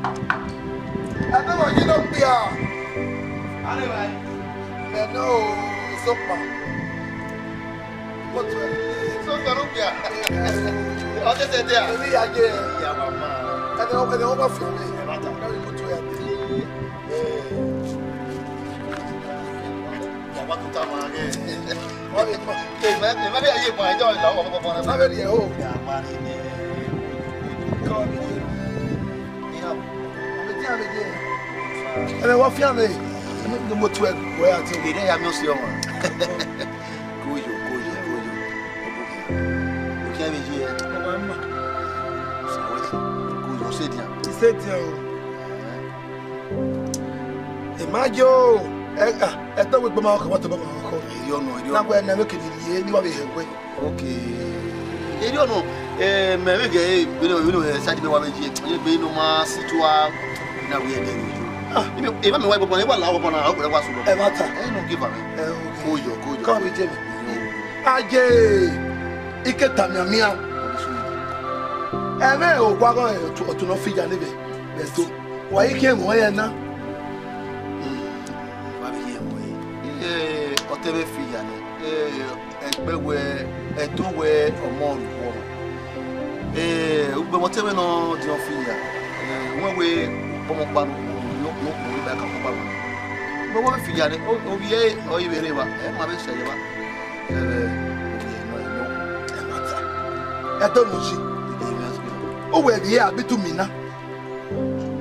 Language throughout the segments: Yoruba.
I don't want you to be a. Anyway. No, sopa. What? So don't be a. I'll just say there. Maybe I get. Yeah, mama. And then over for me. Now we put to it. What to tell me again? Okay, Maybe I get my joy. I'm very old. Yeah, money. Call me. Yeah. I'm again. And then what family? The motor where I tell you. They have no see on. Go. Okay, me here. Go, sit down. He said, Imagine. I thought we come out what about You don't know. Now we're never looking at you. You are here. Okay. You don't know. Maybe you know, side me one you be no more situa. Now we are there. Even my wife upon ever love upon our was I don't give up. Go. Come with Jimmy. Aje. Iketamia. Eme o gwago to no figure live. Besto. Why came where now? Otebe figure egbe we edowe omo ruwo ugbe motebe no di ofia when we omo panu no be ka ko panu but we figure obiye oyibere ba ma be seye ba I don't know she. Oh, where the air bitumina.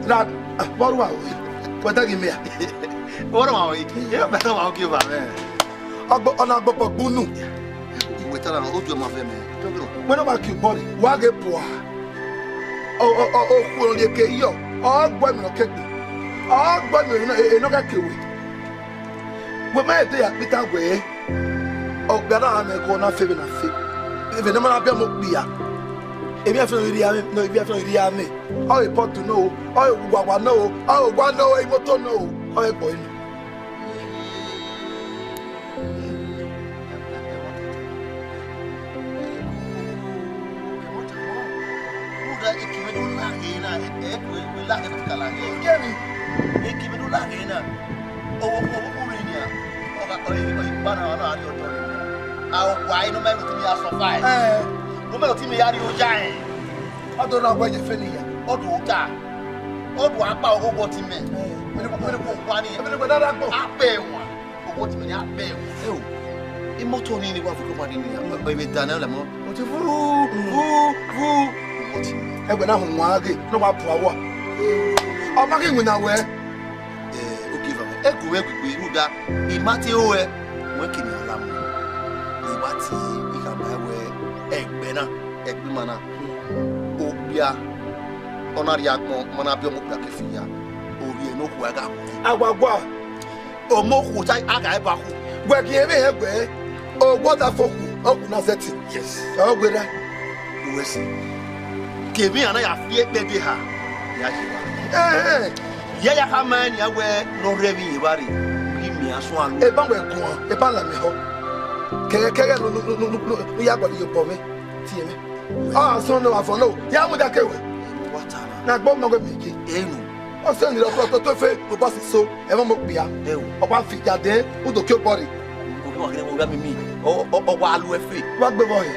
That what are you me? What am I? Yeah, better I'll give up. On a bunu. We tell her, "Oh, my family." When about your body, wag a poor. Oh, will you get you? Oh, boy, no cake. Oh, boy, no get you. We made the bitter way. Oh, Gana, I'm going to favor a fit. If the man be a mobia. If you have no idea, no, if you have no idea, me. Oh, you want to know. Oh, you know. Oh, one know, I want to know. Oh, boy. Why no matter to me as survive? No matter to me, are you giant? I don't know where you're feeling. Or do that? Or do I bow over to me? When you put one in, I pay one. What me, I pay. Oh, immortal in the one baby Daniel. What you and when I'm one, no more power. I'm not going nowhere. Okay, I'm a good that. In Matthew, working in Lam. Libati, you can buy where egg bena, egg mana. Obia, Onariaco, Manabio Mokafia, Obia no Quaga. Agua, or more I got where gave me oh, what a folk, oh, Nazeti. Yes, oh, good. Who is it? Give me an eye, yet baby ha. Yaya Haman, ya wear no revenue, worry. Give me a swan. A bumble, a ballami. Can no, you have got your bomb. Ah, so no, I follow. Yamuda Kewe. What? Not bomb, no, Mickey. Oh, send it up to faith, who passes so, ever mopia. Or one figure there, who do kill body. Me. Oh, while we're free. What the boy?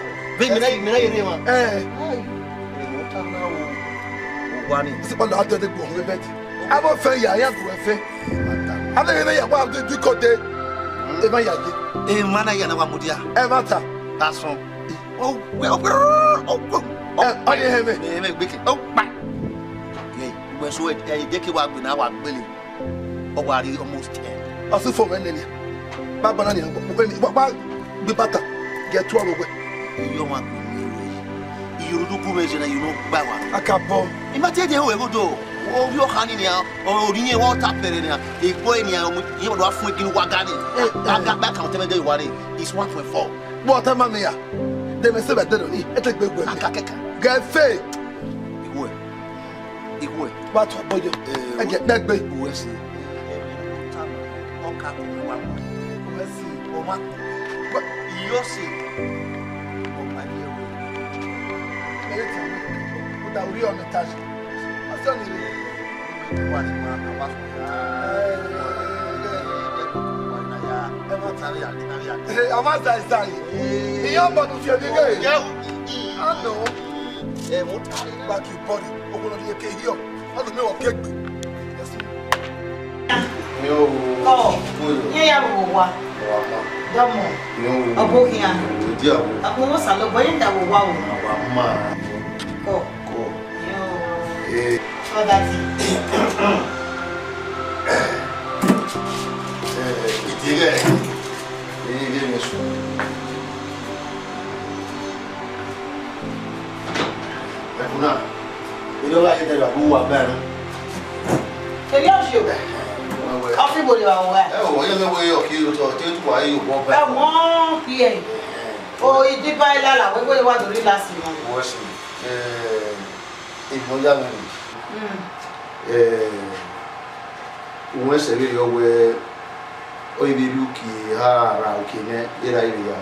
One is about the book. I will fail you. I am to a fair. I don't know about the Ducote. In Manayana Mudia. Evata. That's all. Oh, well, I hear me. Oh, my. When so a decade walk with our Billy. Oh, are you almost 10? Also for many. Baba, be better. Get 12 away. You want you do convention and you know Bawa. I can't bomb. Imagine you will do. Oh, you're honey now, or you want up there. A boy near you are freaking Wagani. I got back on the worry. It's 1.4. What a mania. They may say that they don't eat. It's a big one. Get faith. It would. What about you? I get that big. We'll see. But you see. Put a real on the touch. Amasa isai. Iyo bodu fi ege. I know. Back your body. Ogun odi eke here. How to me work egbe. Yo. Oh. Yeah, wa. Domo. Yo. Urhia. Dia. Apo sa lo boyin da wo wa o. Ma. Ko. Ko. Yo. Eh. Oh, that's it. Itige. Eni Ijesu. Kuna. Ilo la ite ba bu wa ba na. Ele o ṣe o. Ofi bo le wa wa. O ye me we yo ki o to te tu wa yi o bo ba. E mo pi e. O idi ba ila la we wa do ri last mo. Wo si. Mo ya me. Uwe se ri yo we o ibi luki ha ra o ki ne ira ira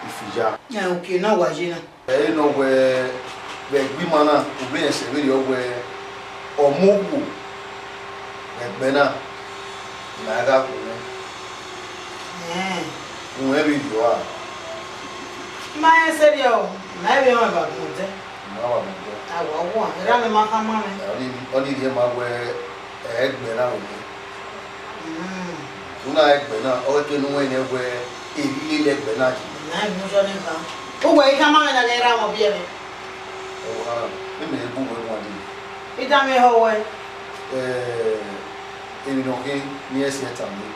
ifija. Ya o ke na wa je na. No we gbi mana ube se ri yo we omugu egbe na ga ko ne. Uwe bi do a. Ma e se ri o. Na e ma ba mo te. Ma wa mo. Awo wo, era me ma ka ma me. Oni die ma we egbe na o. Una egbe na o ke nu we ne we eri le egbe na ji. Na e mo jo ni ka. O we ka ma me na le ra mo bi e. O ha, me bu we mo di. Ida me ho we. Eni no ke ni ese tambi.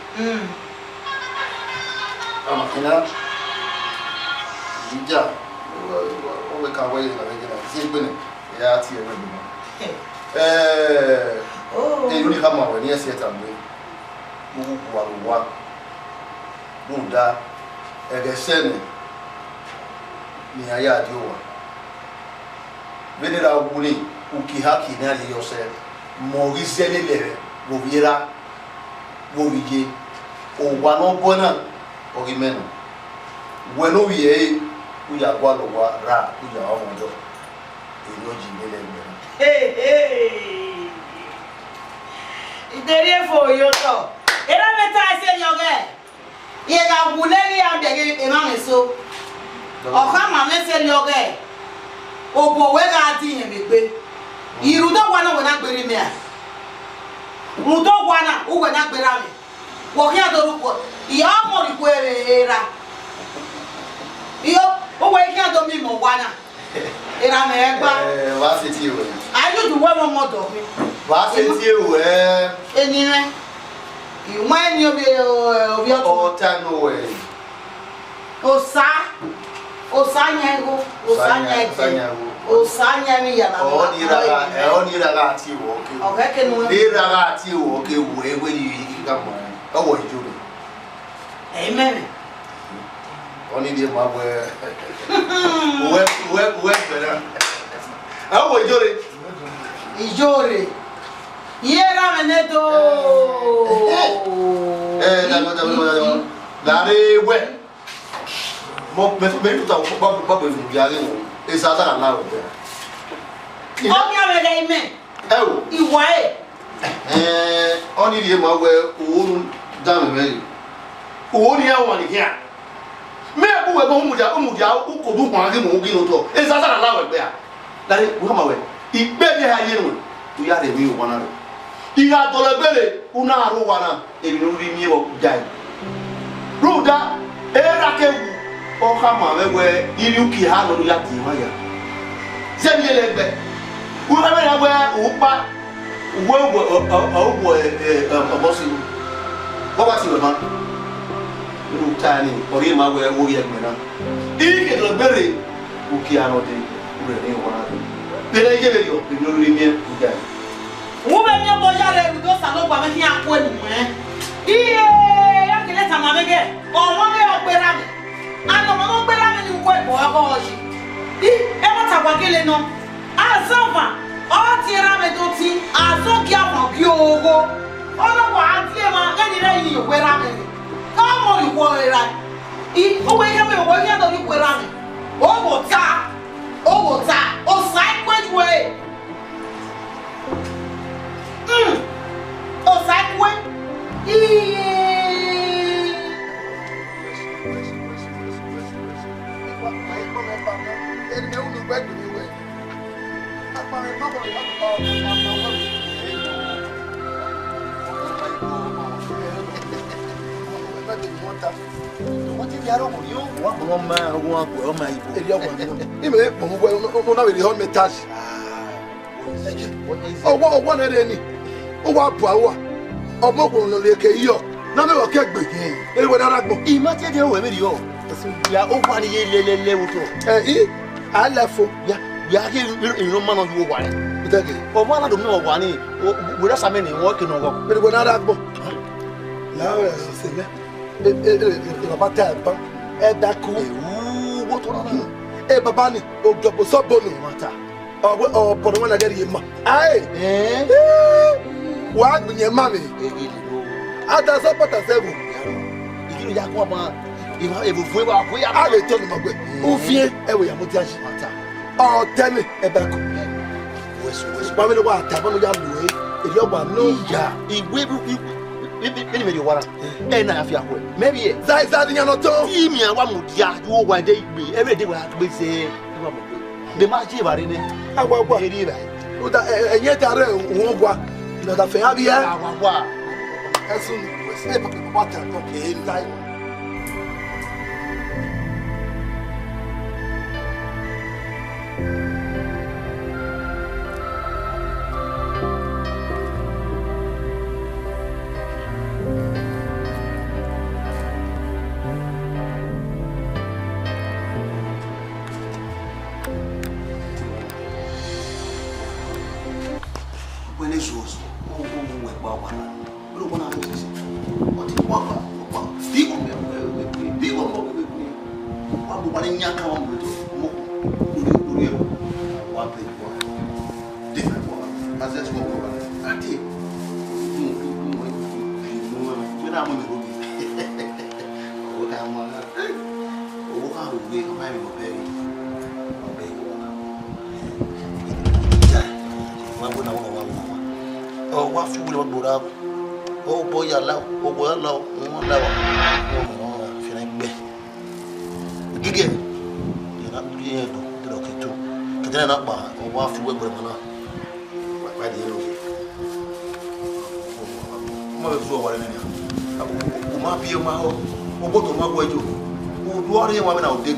Ama kina ija o we ka we na le na si egbe ni ya ti e we bi. Eni ka ma we ni ese tambi. Buku wa bunda egesene ni aya diowa venera wuli ukihaki na le yose morisele le bovira bovije o wa no bona o gimeno weno ye uya gwa lo wa ra uya wa mojo eloji le Idere fo yo to. Era meta ese yoge. Ye ga guleri am de e ma me so. O ka ma me se yoge. Obo we ga ti yen megbe. Iru do gwa na we na gbere me a. Mu do gwa na o we na gbere me. Wo ki adoruko. Iya mo ri ko era. Iyo o we ki ado mi mo gwa na. Era me egba. Wa se ti we. Ayu du we mo modo mi. Wa se ti we. Eni re. You mind you be O ta no we. Osanya mi ya na. O ni ra ti wo ke. O ke ke nu. Ni ra ti wo ke we ni ka mo. O wo ijo ni. Amen. Oni di ma we. We bera. A wo ijo ni. Ijore. Yera menedo. Lare we. Mo me tuta ba fu biare wo. Esa ta na wo. O ya me le ime. Ewo. Iwa e. Oni di ma we oru da me. Oni ya wo ni kia. Me bu we bo mu dia ko du kwa ge mo gi no to. Esa ta na wo be a. Lare wo ma we. Igbe bi ha ye no. Tu ya de mi wo na. Iha dolebele una aruwana ebinuri mi wo jai ruda era ke o kama wewe iri uki ha no ya ti ma ya zebielebe una me na we upa wo bosi baba ti ma ru tani ori ma we wo ye mena ike dolebele uki ano de ure ni wana pele ye be yo ebinuri mi jai Wo be mi bo jare do salon gba me ki apo enu iye ya kile ta ma mege o mo me o gbera mi ano mo gbera mi ni ko e bo ko oji e mo ta gba kele no azova o ti ra me do ti azo ki afon ki ogo o lo wa ti e ma eni re yi yo gbera mi ka mo ri wo era o we ke me o ya do ri gbera mi o bo ta o sai kwetwe What did you do? What my Ime mo na we dey hold me touch. Oh, one any. Oh, what power. Oh, mo go no le ke yo. Na me wo ke gbe. E wo dara gbo. Imagine the way you are over the level. I left for ya in no man of you one. Or one of them no one with us. I mean, working on but when I gbo. Now say me. E ba ta ba. E da ku. What on? E baba ni o gbo so bonu mata. Oh, but when I get him. Aye. Wa gbe yen ma mi. Ada so pata 7. Ikiru ya ko ma. If we were we are I tell him agbe. O fie e we ya mo ti a mata. Oh, tell me e ba ko. Wa mi lo wa ta ba no ya lu e. E yo gba no ya. Iwe Beni me wara. Na afia ho. Maybe Zai di yan no to. Ti mi awa mu dia ju one day gbe. Every day we have to say the match e bare ni. Agwa Eri ba. O da enye tare won gwa. No da fe abi e. Agwa. Esun we say papa ta to ke ntai. When it's yours, oh, look what I'm saying. What do you want? Speak on me. Big on me. What in your account? Urhia. One play one. Different one. As that's what we want. I think. When I'm on the road. Oh, I'm on. Oh, how do we come and go baby? Oh, what fool would have? Oh, boy, allow. Oh, well, allow. Oh, feeling bad. Again, you're not being okay too. But then up by what fool would have by the end of it. Mother, what I might be a mile. Or what to my way you? Who do I want out dig?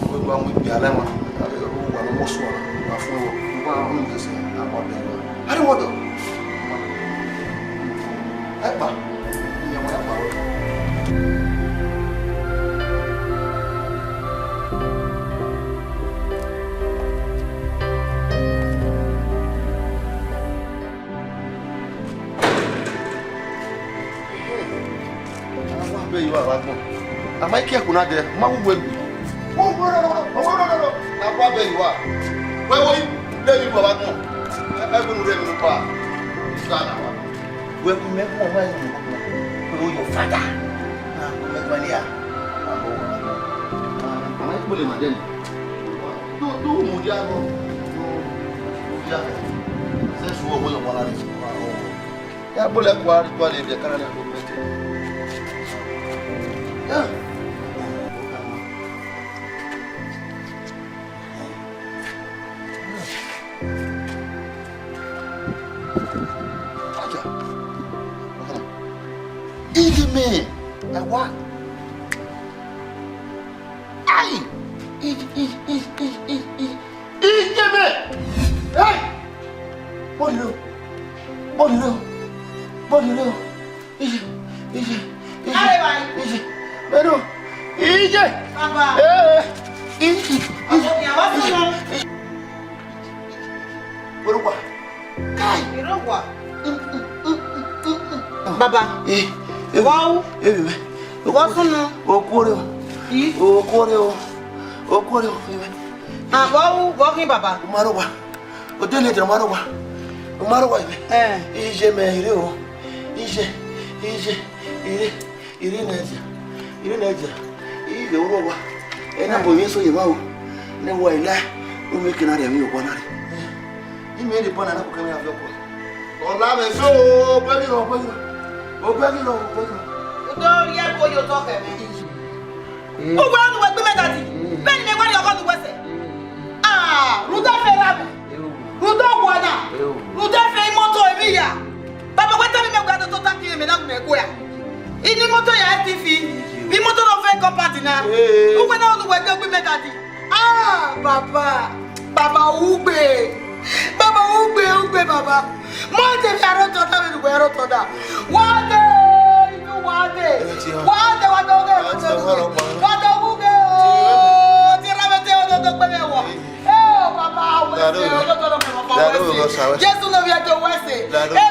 One would be a lemon. One most one. I fool to say about them. I don't want to. Epa, you want to power. I want to pay you out. I might care kuna there. Ma will be. Oh, no. I want to pay you out. Where were you? Let me go back. I couldn't read the bar. When we make more money, we your father. We make money. I might put him again. Do Mudiano. That's what we want to do. Yeah, but like what if the Canada go better? Yeah. Me, and what? Aye! Eat me! Hey! Body low! Easy! Beru! Easy! Papa! Easy! Berubah! Kai! Berubah! Baba! Wow! What's on? Okoro. Ah, wow, walking, Baba. Marowa. Odele de Marowa. Marowa. Ije me ire o. Ire neja. Ire orowa. Ena bo yeso yeba o. Ne wo ila. O me kina re mi o kwana re. Ime de pona na ko kemi afio ko. Ola me so, pegi no. Don't yet go your talk. Who want to work with me? Penny, me want you to work. Ah, Ruda Ferrari. Ruda Wana. Ruda Fay Moto Emilia. Papa, what time you got to talk to him and not me? In the motor, I have TV. go be daddy. Ah, Baba. Baba Ugbe. Baba Ugbe Baba. Monte Yaro Toda we Wero Toda. Wade, you wade. Wade Wade Ugbe. Tiramete Odo Benewo. Baba, Jesu Nogie to Wese.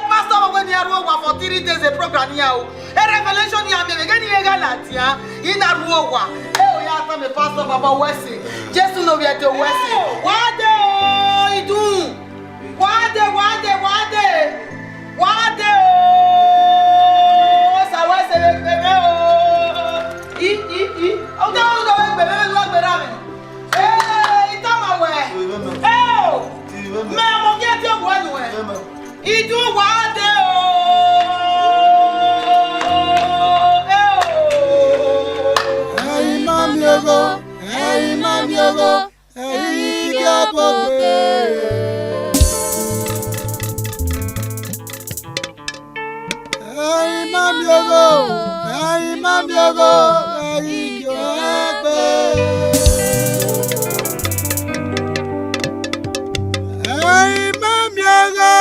Pastor when you are for 3 days a program here. A revelation you are making Galatia in a Ruwa. Ya me pastor Baba Wese. Jesu Nogie to Wese. Wade idu. Wade. Sa Wese bebe o. O da bebe lo gbera mi. Me mo get your one way. Idu wade o. Hey mam yogo. Hey gabobe. Hey mam yogo. Hey gabobe. Hey mam yogo.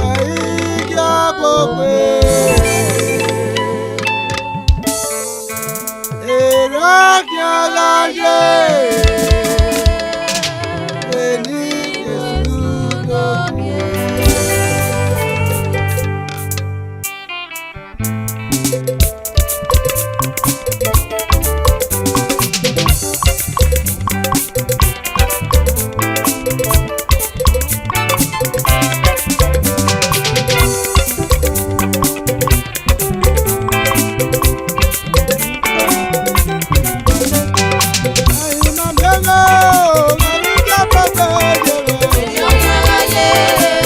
Hey gabobe. Eni Ijesu Nogie. Yeah.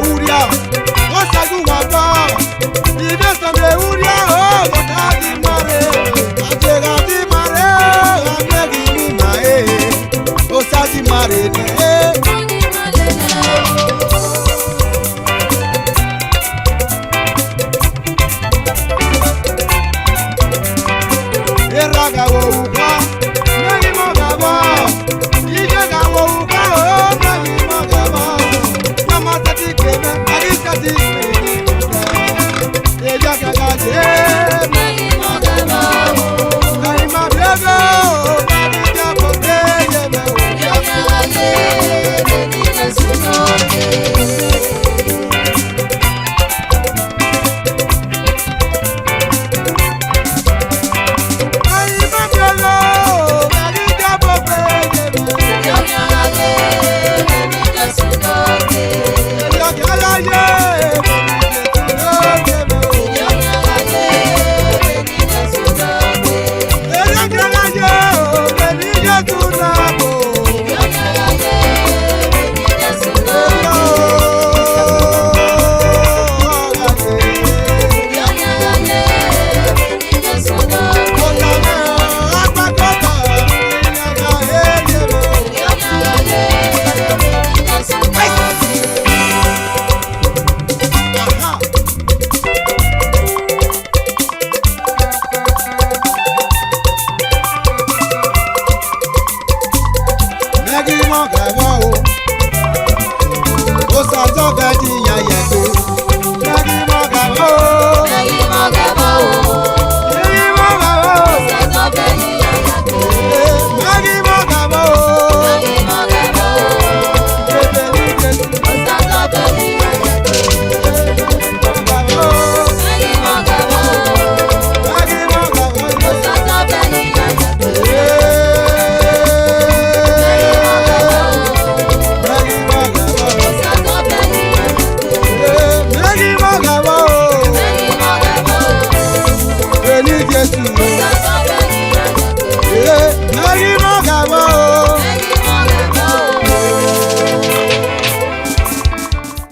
Urhia, o sagu wapa. Ide sambe Urhia, o gadi mare. Ade gadi mare, amegi mi mae. O sagi mare ne. Eraga wo uka, megi mo gaba. Ide ga wo uka, o megi mo gaba. Mama tati keme, agi tati keme. Eja gaga je, megi mo gaba. Ai ma bego, megi jabo keye me. Yaga je, Eni Ijesu Nogie.